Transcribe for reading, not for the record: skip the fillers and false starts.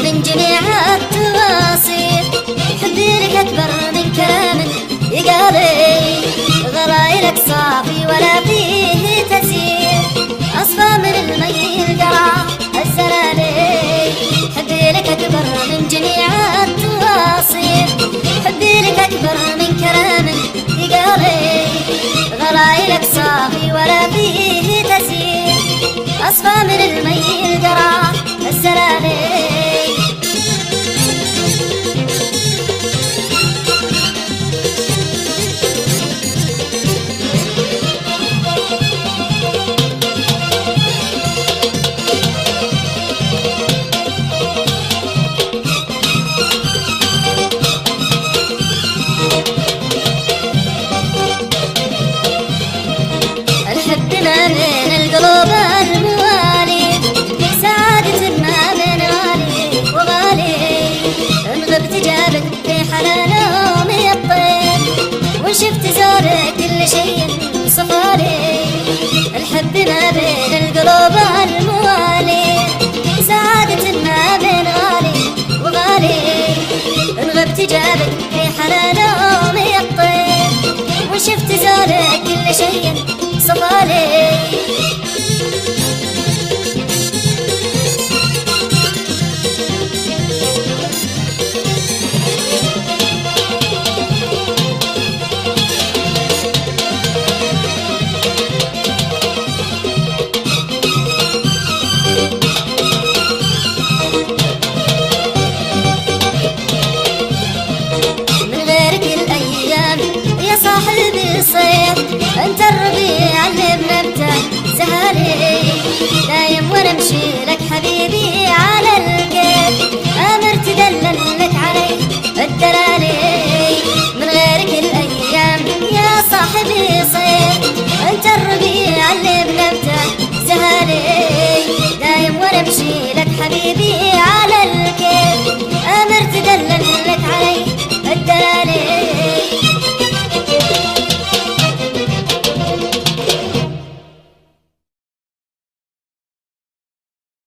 من جميع التواصيل، حبي لك أكبر من كلام يقالي، غرايلك صافي ولا فيه تسير، أصفى من المي القرع الزلالي. حبي لك أكبر من جميع التواصيل، حبي لك أكبر من كلام يقالي، غرايلك صافي ولا فيه تسير، أصفى من المي القرع الزلالي. الحب ما بين القلوب الموالي، سعادة ما بين غالي وغالي، إن غبت جابت في حلا نومي الطير، وإن شفت زورك كل شيء صفالي. الحب ما بين القلوب الموالي، سعادة ما بين غالي وغالي، إن غبت جابت في حلا نومي الطير، وإن شفت زورك كل شيء صفالي. من غيرك الأيام يا صاحبي صيف، أنت الربيع اللي بنبته زهالي، دايم وانا امشي لك حبيبي على الكيف، امر تدلل لك علي الدلالي. من غيرك الايام يا صاحبي صيف، انت الربيع اللي بنبته زهالي، دايم وانا امشي لك حبيبي على الكيف، امر تدلل لك علي الدلالي.